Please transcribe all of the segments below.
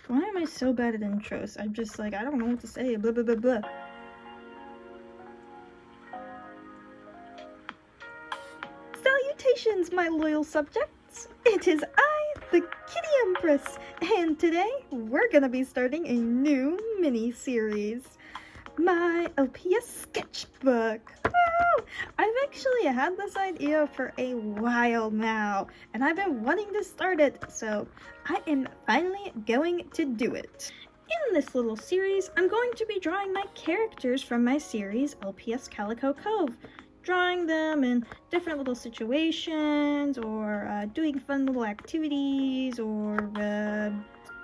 Why am I so bad at intros? I'm just like, I don't know what to say, blah blah blah blah. Salutations, my loyal subjects! It is I, the Kitty Empress, and today we're gonna be starting a new mini-series. My LPS Sketchbook! Woo! I've actually had this idea for a while now, and I've been wanting to start it, so I am finally going to do it. In this little series, I'm going to be drawing my characters from my series LPS Calico Cove, drawing them in different little situations, or doing fun little activities, or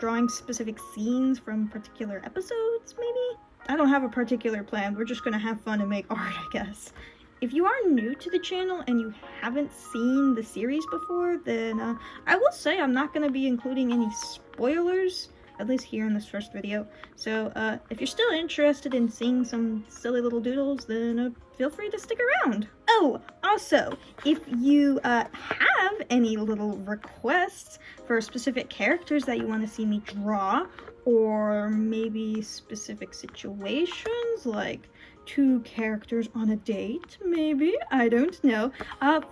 drawing specific scenes from particular episodes, maybe? I don't have a particular plan, we're just gonna have fun and make art, I guess. If you are new to the channel and you haven't seen the series before, then I will say I'm not gonna be including any spoilers, at least here in this first video. So if you're still interested in seeing some silly little doodles, then feel free to stick around. Oh, also, if you have any little requests for specific characters that you want to see me draw, or maybe specific situations, like 2 characters on a date, maybe, I don't know,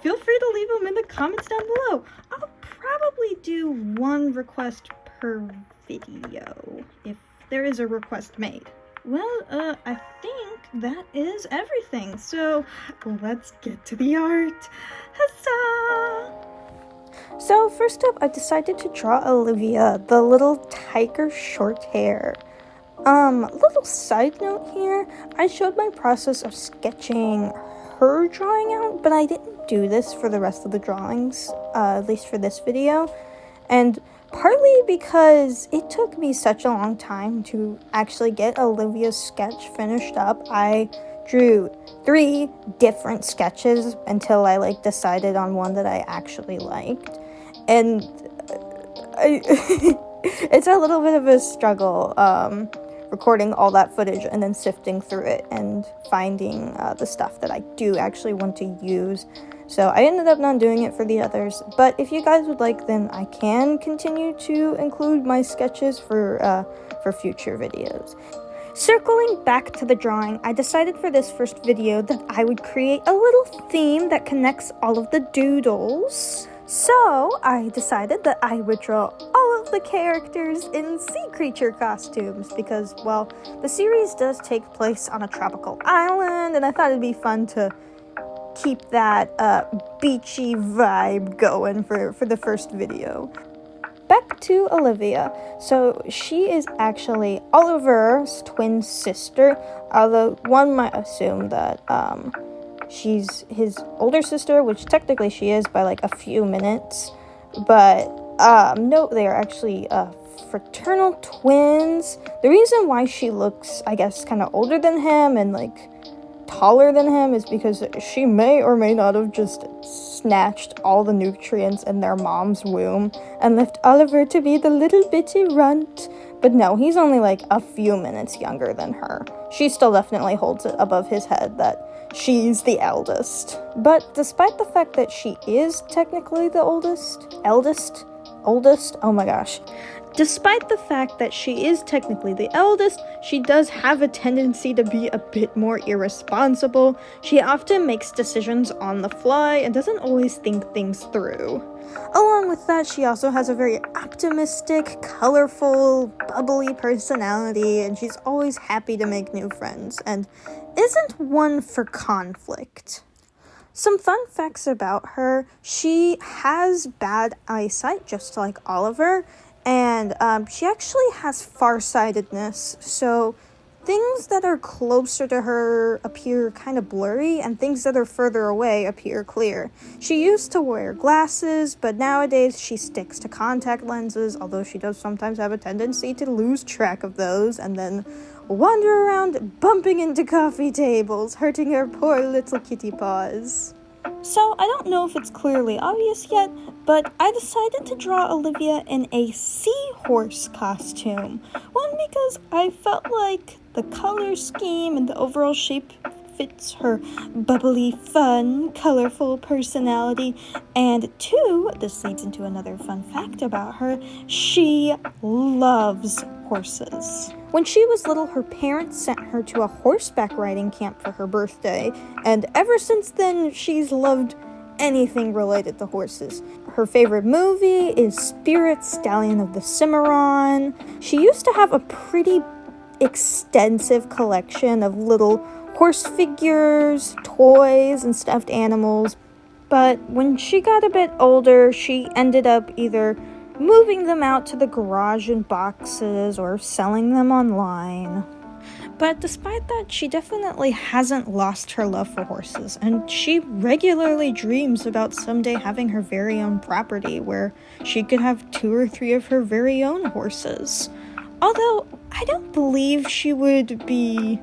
feel free to leave them in the comments down below. I'll probably do 1 request per video, if there is a request made. Well, I think that is everything, so let's get to the art. Huzzah! So first up, I decided to draw Olivia, the little tiger short hair. Little side note here, I showed my process of sketching her drawing out, but I didn't do this for the rest of the drawings, at least for this video, and partly because it took me such a long time to actually get Olivia's sketch finished up. I drew 3 different sketches until I decided on one that I actually liked, and it's a little bit of a struggle recording all that footage and then sifting through it and finding the stuff that I do actually want to use. So I ended up not doing it for the others, but if you guys would like, then I can continue to include my sketches for future videos. Circling back to the drawing, I decided for this first video that I would create a little theme that connects all of the doodles. So I decided that I would draw all of the characters in sea creature costumes because, well, the series does take place on a tropical island, and I thought it'd be fun to keep that beachy vibe going for the first video. Back to Olivia. So she is actually Oliver's twin sister, although one might assume that she's his older sister, which technically she is by like a few minutes, but no, they are actually fraternal twins. The reason why she looks, I guess, kind of older than him and taller than him is because she may or may not have just snatched all the nutrients in their mom's womb and left Oliver to be the little bitty runt. But no, he's only a few minutes younger than her. She still definitely holds it above his head that she's the eldest. But despite the fact that she is technically the oldest, oh my gosh. Despite the fact that she is technically the eldest, she does have a tendency to be a bit more irresponsible. She often makes decisions on the fly and doesn't always think things through. Along with that, she also has a very optimistic, colorful, bubbly personality, and she's always happy to make new friends, and isn't one for conflict. Some fun facts about her: she has bad eyesight, just like Oliver, and she actually has farsightedness, so things that are closer to her appear kind of blurry, and things that are further away appear clear. She used to wear glasses, but nowadays she sticks to contact lenses, although she does sometimes have a tendency to lose track of those and then wander around bumping into coffee tables, hurting her poor little kitty paws. So, I don't know if it's clearly obvious yet, but I decided to draw Olivia in a seahorse costume. One, because I felt like the color scheme and the overall shape fits her bubbly, fun, colorful personality. And 2, this leads into another fun fact about her, she loves horses. When she was little, her parents sent her to a horseback riding camp for her birthday, and ever since then, she's loved anything related to horses. Her favorite movie is Spirit, Stallion of the Cimarron. She used to have a pretty extensive collection of little horse figures, toys, and stuffed animals, but when she got a bit older, she ended up either moving them out to the garage in boxes or selling them online. But despite that, she definitely hasn't lost her love for horses, and she regularly dreams about someday having her very own property where she could have 2 or 3 of her very own horses. Although, I don't believe she would be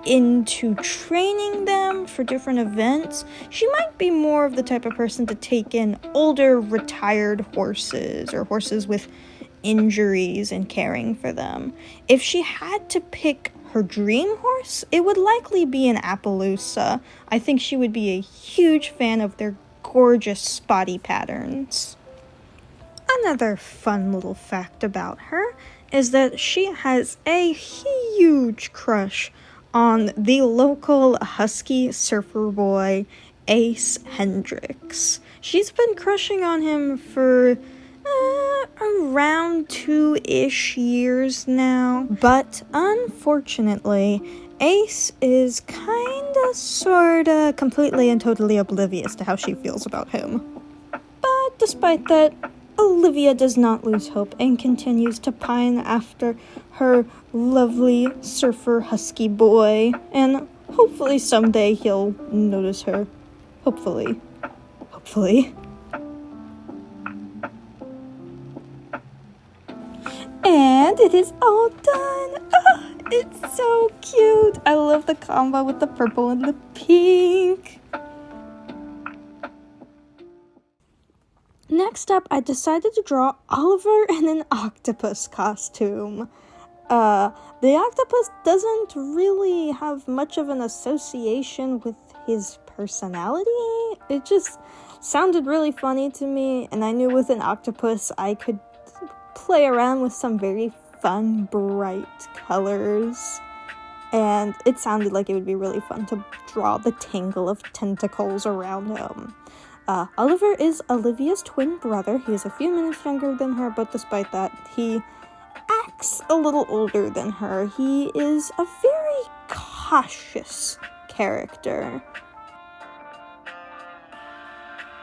into training them for different events. She might be more of the type of person to take in older, retired horses or horses with injuries and caring for them. If she had to pick her dream horse, it would likely be an Appaloosa. I think she would be a huge fan of their gorgeous spotty patterns. Another fun little fact about her is that she has a huge crush on the local husky surfer boy, Ace Hendricks. She's been crushing on him for around 2-ish years now, but unfortunately, Ace is kinda, sorta, completely and totally oblivious to how she feels about him. But despite that, Olivia does not lose hope and continues to pine after her lovely surfer husky boy, and hopefully someday he'll notice her. Hopefully. And it is all done! Ah, it's so cute! I love the combo with the purple and the pink! Next up, I decided to draw Oliver in an octopus costume. The octopus doesn't really have much of an association with his personality. It just sounded really funny to me, and I knew with an octopus I could play around with some very fun, bright colors. And it sounded like it would be really fun to draw the tangle of tentacles around him. Oliver is Olivia's twin brother. He is a few minutes younger than her, but despite that, he acts a little older than her. He is a very cautious character.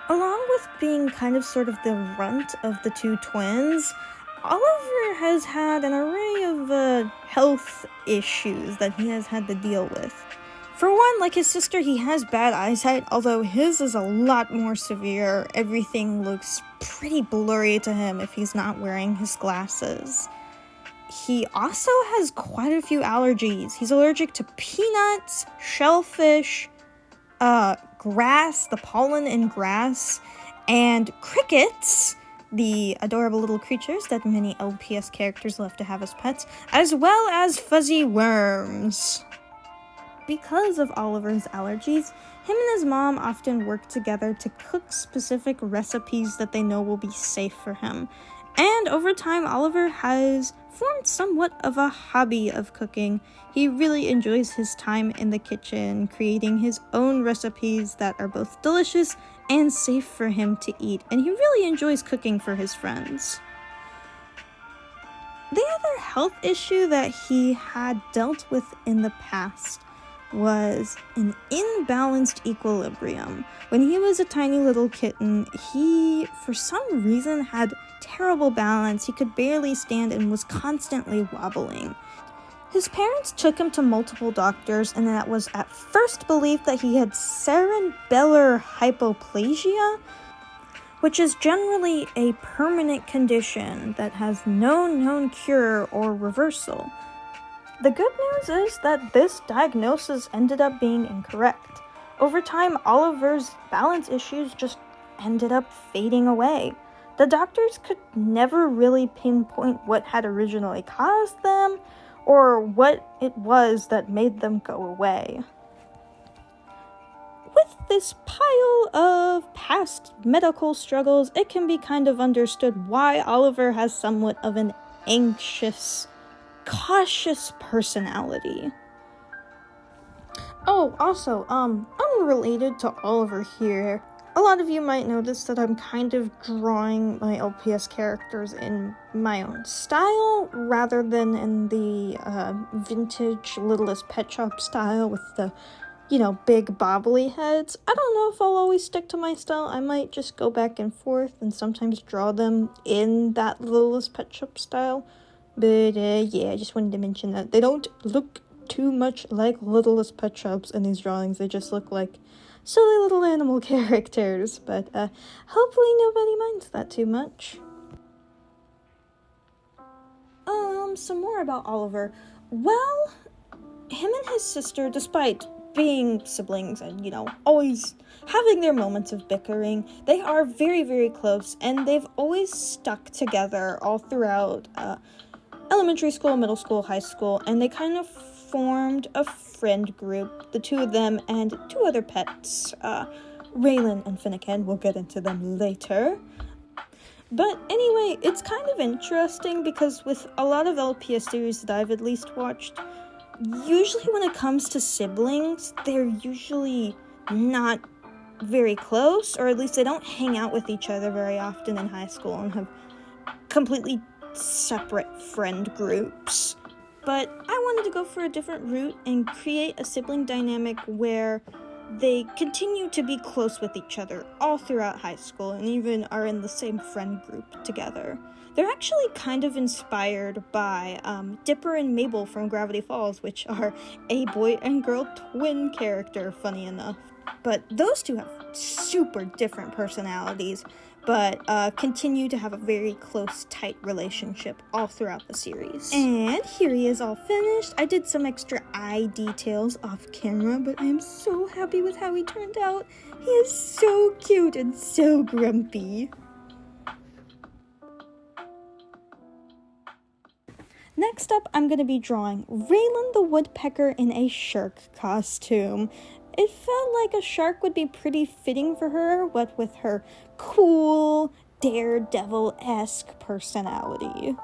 Along with being kind of sort of the runt of the 2 twins, Oliver has had an array of health issues that he has had to deal with. For one, like his sister, he has bad eyesight, although his is a lot more severe. Everything looks pretty blurry to him if he's not wearing his glasses. He also has quite a few allergies. He's allergic to peanuts, shellfish, grass, the pollen in grass, and crickets, the adorable little creatures that many LPS characters love to have as pets, as well as fuzzy worms. Because of Oliver's allergies, him and his mom often work together to cook specific recipes that they know will be safe for him. And over time, Oliver has formed somewhat of a hobby of cooking. He really enjoys his time in the kitchen, creating his own recipes that are both delicious and safe for him to eat. And he really enjoys cooking for his friends. The other health issue that he had dealt with in the past was an imbalanced equilibrium. When he was a tiny little kitten, he, for some reason, had terrible balance. He could barely stand and was constantly wobbling. His parents took him to multiple doctors, and that was at first believed that he had cerebellar hypoplasia, which is generally a permanent condition that has no known cure or reversal. The good news is that this diagnosis ended up being incorrect. Over time, Oliver's balance issues just ended up fading away. The doctors could never really pinpoint what had originally caused them, or what it was that made them go away. this pile of past medical struggles, it can be kind of understood why Oliver has somewhat of an anxious, cautious personality. Oh, also, unrelated to Oliver here, a lot of you might notice that I'm kind of drawing my LPS characters in my own style, rather than in the, vintage Littlest Pet Shop style with the, big bobbly heads. I don't know if I'll always stick to my style. I might just go back and forth and sometimes draw them in that Littlest Pet Shop style. But, yeah, I just wanted to mention that they don't look too much like Littlest Pet Shops in these drawings. They just look like silly little animal characters, but hopefully nobody minds that too much. Some more about Oliver. Well, him and his sister, despite being siblings and, always having their moments of bickering, they are very, very close, and they've always stuck together all throughout elementary school, middle school, high school, and they kind of formed a friend group, the two of them and two other pets, Railen and Finnekin. We'll get into them later. But anyway, it's kind of interesting because with a lot of LPS series that I've at least watched, usually when it comes to siblings, they're usually not very close, or at least they don't hang out with each other very often in high school and have completely separate friend groups. But I wanted to go for a different route and create a sibling dynamic where they continue to be close with each other all throughout high school and even are in the same friend group together. They're actually kind of inspired by Dipper and Mabel from Gravity Falls, which are a boy and girl twin character, funny enough. But those two have super different personalities, but continue to have a very close, tight relationship all throughout the series. And here he is all finished. I did some extra eye details off camera, but I'm so happy with how he turned out. He is so cute and so grumpy. Next up, I'm going to be drawing Railen the Woodpecker in a shark costume. It felt like a shark would be pretty fitting for her, what with her cool, daredevil-esque personality.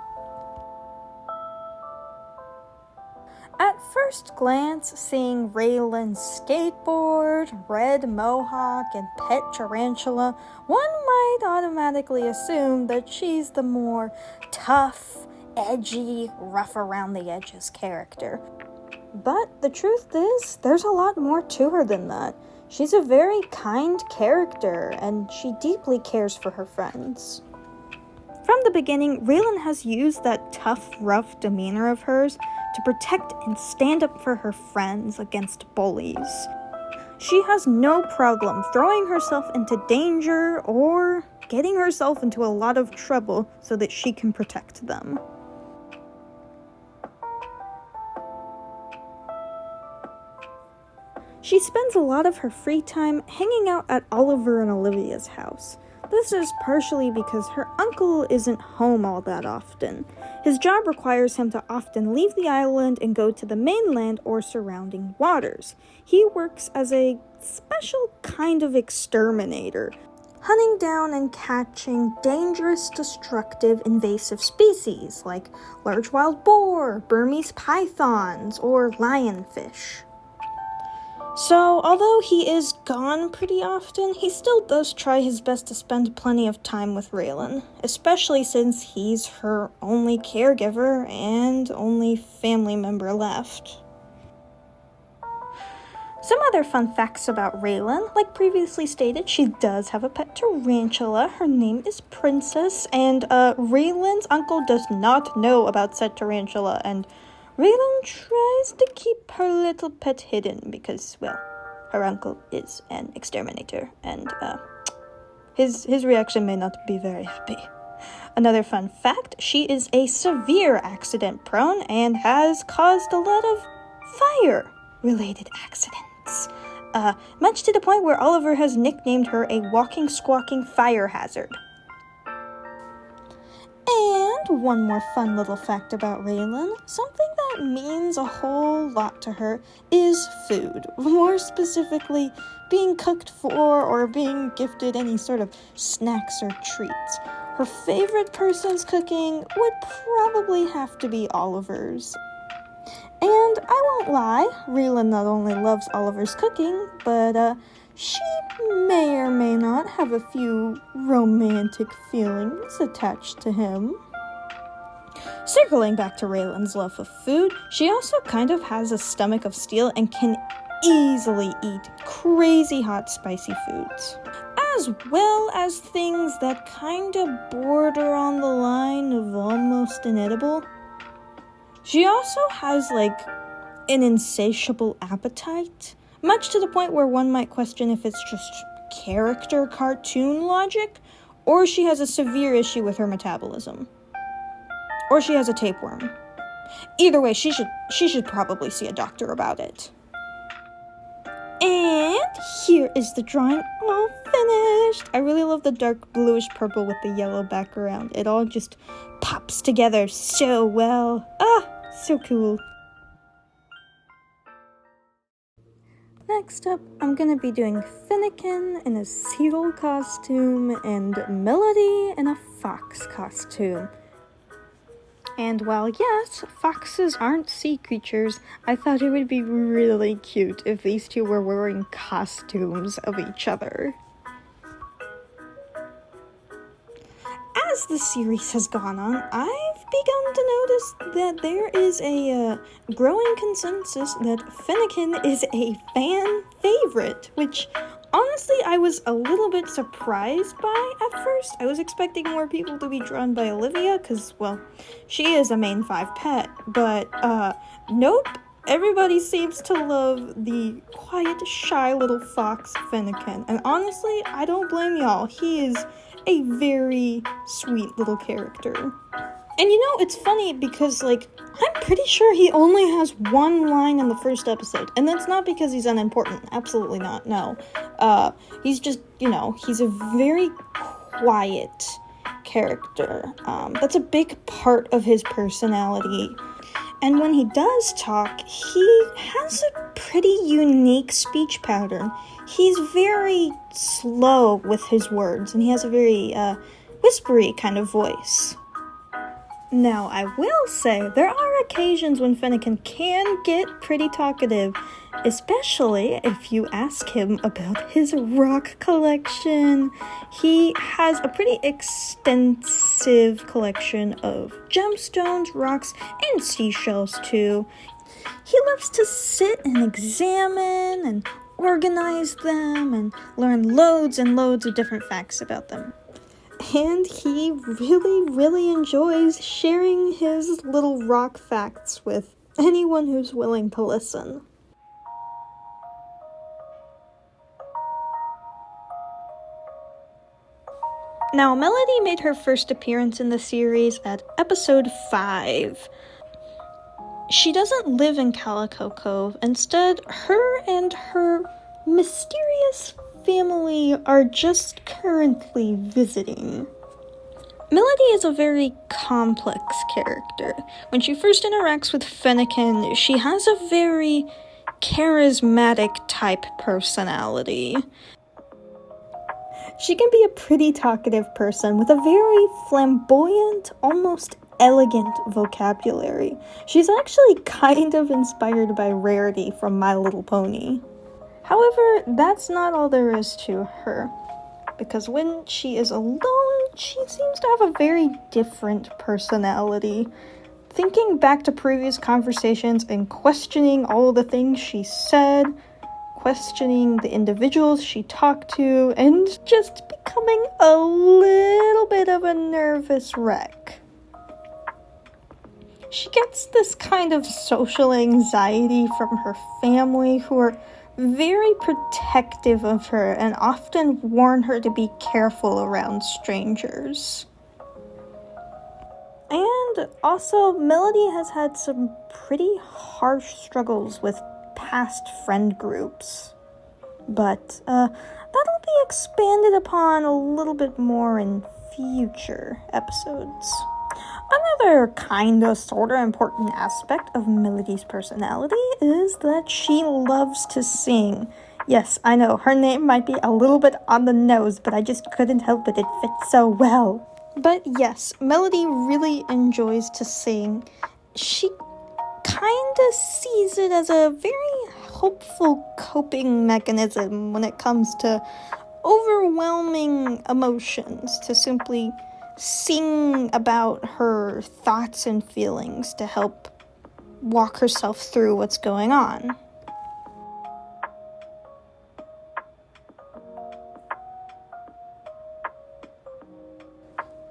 At first glance, seeing Railen's skateboard, red mohawk, and pet tarantula, one might automatically assume that she's the more tough, edgy, rough around the edges character. But the truth is, there's a lot more to her than that. She's a very kind character, and she deeply cares for her friends. From the beginning, Railen has used that tough, rough demeanor of hers to protect and stand up for her friends against bullies. She has no problem throwing herself into danger or getting herself into a lot of trouble so that she can protect them. She spends a lot of her free time hanging out at Oliver and Olivia's house. This is partially because her uncle isn't home all that often. His job requires him to often leave the island and go to the mainland or surrounding waters. He works as a special kind of exterminator, hunting down and catching dangerous, destructive, invasive species like large wild boar, Burmese pythons, or lionfish. So, although he is gone pretty often, he still does try his best to spend plenty of time with Railen, especially since he's her only caregiver and only family member left. Some other fun facts about Railen. Like previously stated, she does have a pet tarantula. Her name is Princess, and Raylen's uncle does not know about said tarantula, and Railen tries to keep her little pet hidden because, well, her uncle is an exterminator, and his reaction may not be very happy. Another fun fact, she is a severe accident prone and has caused a lot of fire-related accidents. Much to the point where Oliver has nicknamed her a walking, squawking fire hazard. And one more fun little fact about Railen, something that means a whole lot to her is food. More specifically, being cooked for or being gifted any sort of snacks or treats. Her favorite person's cooking would probably have to be Oliver's. And I won't lie, Railen not only loves Oliver's cooking, but she may or may not have a few romantic feelings attached to him. Circling back to Raylan's love of food, she also kind of has a stomach of steel and can easily eat crazy hot spicy foods, as well as things that kind of border on the line of almost inedible. She also has an insatiable appetite, much to the point where one might question if it's just character cartoon logic, or she has a severe issue with her metabolism. Or she has a tapeworm. Either way, she should probably see a doctor about it. And here is the drawing all finished. I really love the dark bluish purple with the yellow background. It all just pops together so well. So cool. Next up, I'm gonna be doing Finnekin in a seal costume and Melody in a fox costume. And while yes, foxes aren't sea creatures, I thought it would be really cute if these two were wearing costumes of each other. As the series has gone on, I've begun to notice that there is a growing consensus that Finnekin is a fan favorite, which honestly I was a little bit surprised by at first. I was expecting more people to be drawn by Olivia, because, well, she is a main 5 pet, but nope. Everybody seems to love the quiet, shy little fox Finnekin, and honestly, I don't blame y'all. He is a very sweet little character. And it's funny because, I'm pretty sure he only has one line in the first episode, and that's not because he's unimportant. Absolutely not, no. He's just, he's a very quiet character. That's a big part of his personality. And when he does talk, he has a pretty unique speech pattern. He's very slow with his words, and he has a very whispery kind of voice. Now, I will say, there are occasions when Finnekin can get pretty talkative, especially if you ask him about his rock collection. He has a pretty extensive collection of gemstones, rocks, and seashells too. He loves to sit and examine and organize them and learn loads and loads of different facts about them. And he really, really enjoys sharing his little rock facts with anyone who's willing to listen. Now, Melody made her first appearance in the series at episode 5. She doesn't live in Calico Cove. Instead, her and her mysterious family are just currently visiting. Melody is a very complex character. When she first interacts with Finnekin, she has a very charismatic type personality. She can be a pretty talkative person with a very flamboyant, almost elegant vocabulary. She's actually kind of inspired by Rarity from My Little Pony. However, that's not all there is to her, because when she is alone, she seems to have a very different personality. Thinking back to previous conversations and questioning all the things she said, questioning the individuals she talked to, and just becoming a little bit of a nervous wreck. She gets this kind of social anxiety from her family, who are very protective of her and often warn her to be careful around strangers. And also, Melody has had some pretty harsh struggles with past friend groups. But that'll be expanded upon a little bit more in future episodes. Another kinda sorta important aspect of Melody's personality is that she loves to sing. Yes, I know, her name might be a little bit on the nose, but I just couldn't help it fits so well. But yes, Melody really enjoys to sing. She kinda sees it as a very hopeful coping mechanism when it comes to overwhelming emotions, to simply sing about her thoughts and feelings to help walk herself through what's going on.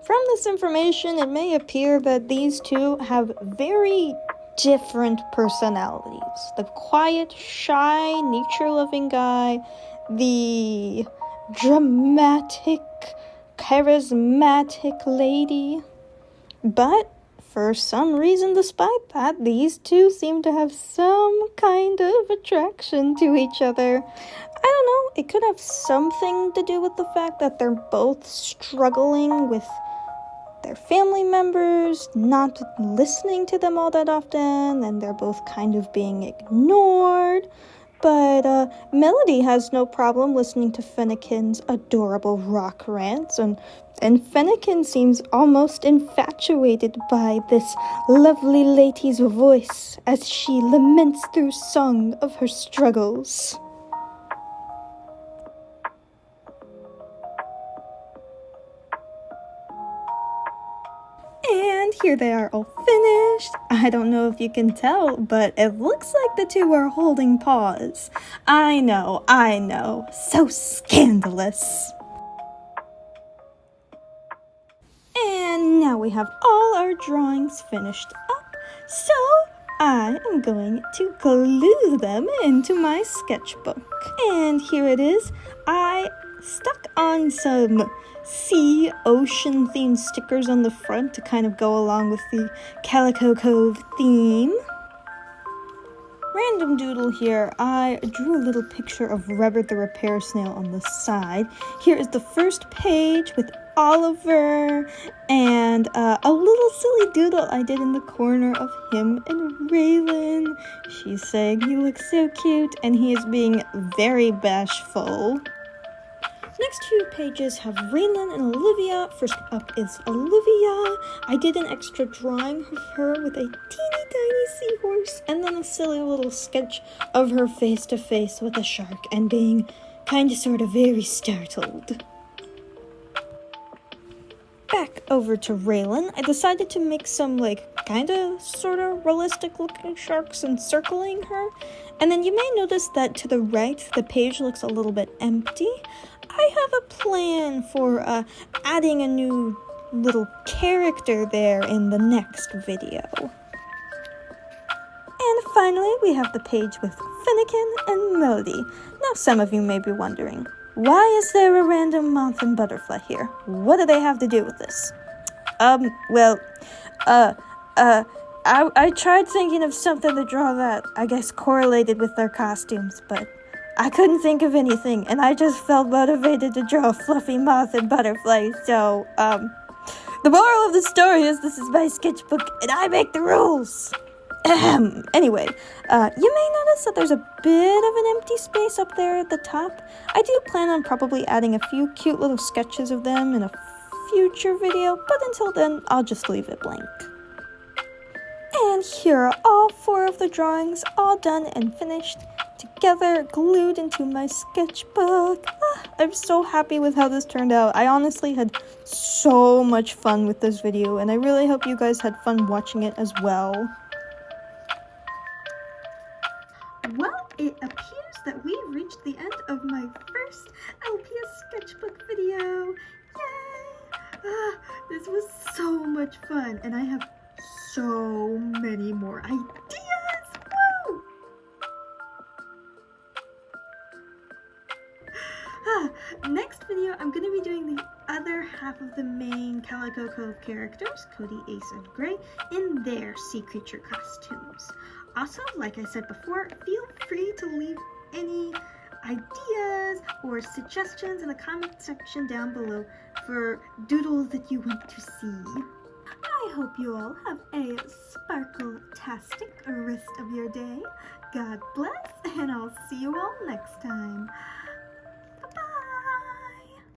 From this information, it may appear that these two have very different personalities. The quiet, shy, nature-loving guy, the dramatic, charismatic lady. But for some reason, despite that, these two seem to have some kind of attraction to each other. I don't know, it could have something to do with the fact that they're both struggling with their family members not listening to them all that often, and they're both kind of being ignored. But Melody has no problem listening to Finnekin's adorable rock rants, and Finnekin seems almost infatuated by this lovely lady's voice as she laments through song of her struggles. And here they are all finished. I don't know if you can tell, but it looks like the two are holding paws. I know, so scandalous. And now we have all our drawings finished up, so I am going to glue them into my sketchbook. And here it is. I stuck on some sea ocean themed stickers on the front to kind of go along with the Calico Cove theme. Random doodle here, I drew a little picture of Rubber the repair snail on the side. Here is the first page with Oliver and a little silly doodle I did in the corner of him and Railen. She's saying he looks so cute and he is being very bashful. Next few pages have Railen and Olivia. First up is Olivia. I did an extra drawing of her with a teeny tiny seahorse and then a silly little sketch of her face to face with a shark and being kinda sorta very startled. Back over to Railen, I decided to make some kinda sorta realistic looking sharks encircling her. And then you may notice that to the right, the page looks a little bit empty. I have a plan for adding a new little character there in the next video. And finally, we have the page with Finnekin and Melody. Now some of you may be wondering, why is there a random moth and butterfly here? What do they have to do with this? I tried thinking of something to draw that, I guess, correlated with their costumes, but I couldn't think of anything, and I just felt motivated to draw a fluffy moth and butterfly, so, the moral of the story is this is my sketchbook, and I make the rules! Anyway, you may notice that there's a bit of an empty space up there at the top. I do plan on probably adding a few cute little sketches of them in a future video, but until then, I'll just leave it blank. And here are all 4 of the drawings, all done and finished, together, glued into my sketchbook. I'm so happy with how this turned out. I honestly had so much fun with this video, and I really hope you guys had fun watching it as well. Well, it appears that we've reached the end of my first LPS sketchbook video. Yay! This was so much fun, and I have so many more ideas. Woo! Next video, I'm going to be doing the other half of the main Calico Cove characters, Cody, Ace, and Gray, in their sea creature costumes. Also, like I said before, feel free to leave any ideas or suggestions in the comment section down below for doodles that you want to see. I I hope you all have a sparkle-tastic rest of your day. God bless, and I'll see you all next time.